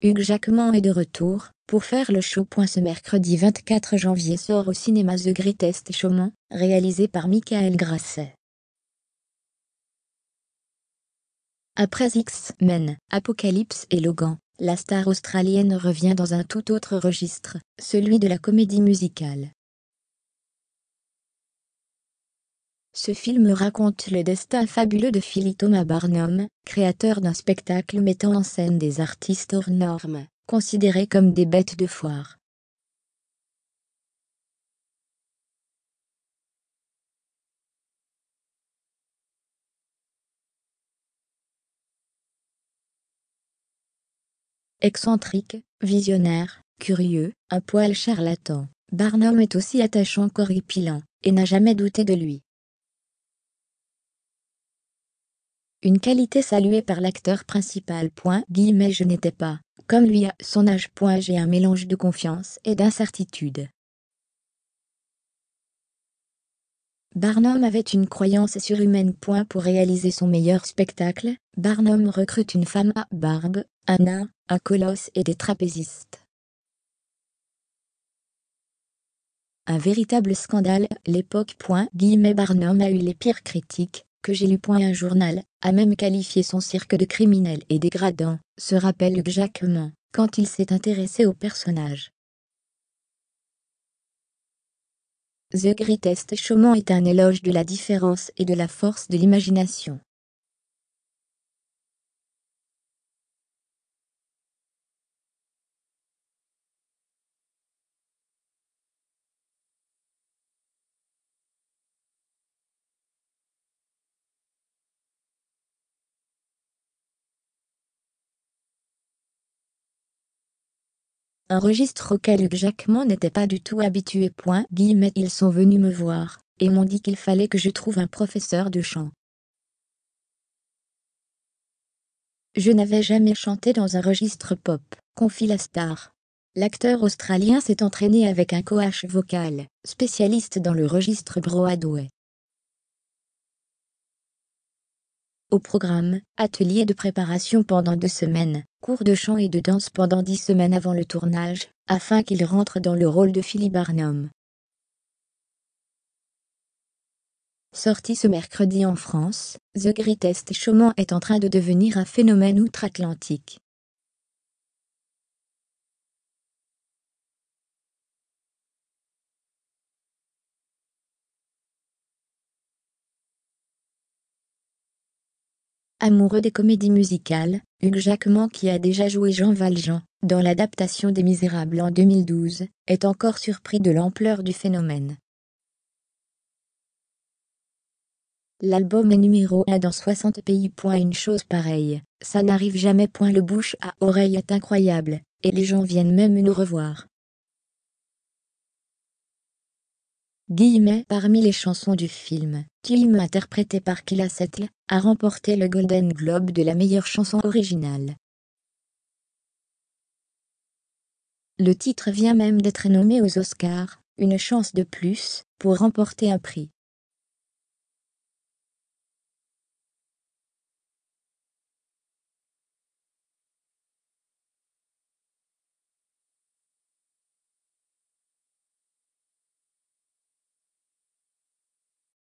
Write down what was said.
Hugh Jackman est de retour pour faire le show. Ce mercredi 24 janvier sort au cinéma The Greatest Showman, réalisé par Michael Grasset. Après X-Men, Apocalypse et Logan, la star australienne revient dans un tout autre registre, celui de la comédie musicale. Ce film raconte le destin fabuleux de Philly Thomas Barnum, créateur d'un spectacle mettant en scène des artistes hors normes, considérés comme des bêtes de foire. Excentrique, visionnaire, curieux, un poil charlatan, Barnum est aussi attachant qu'horripilant, et n'a jamais douté de lui. Une qualité saluée par l'acteur principal. Je n'étais pas, comme lui à son âge. J'ai un mélange de confiance et d'incertitude. Barnum avait une croyance surhumaine. Pour réaliser son meilleur spectacle, Barnum recrute une femme à barbe, un nain, un colosse et des trapézistes. Un véritable scandale. L'époque. Barnum a eu les pires critiques que j'ai lues. Un journal a même qualifié son cirque de criminel et dégradant, se rappelle Hugh Jackman, quand il s'est intéressé au personnage. The Greatest Showman est un éloge de la différence et de la force de l'imagination. Un registre auquel Hugh Jackman n'était pas du tout habitué. Ils sont venus me voir, et m'ont dit qu'il fallait que je trouve un professeur de chant. Je n'avais jamais chanté dans un registre pop, confie la star. L'acteur australien s'est entraîné avec un coach vocal, spécialiste dans le registre Broadway. Au programme, atelier de préparation pendant 2 semaines, cours de chant et de danse pendant 10 semaines avant le tournage, afin qu'il rentre dans le rôle de Philly Barnum. Sorti ce mercredi en France, The Greatest Showman est en train de devenir un phénomène outre-Atlantique. Amoureux des comédies musicales, Hugh Jackman, qui a déjà joué Jean Valjean dans l'adaptation des Misérables en 2012, est encore surpris de l'ampleur du phénomène. L'album est numéro 1 dans 60 pays. Une chose pareille, ça n'arrive jamais. Le bouche à oreille est incroyable, et les gens viennent même nous revoir. Parmi les chansons du film, interprétée par Keila Settle, a remporté le Golden Globe de la meilleure chanson originale. Le titre vient même d'être nommé aux Oscars, une chance de plus pour remporter un prix.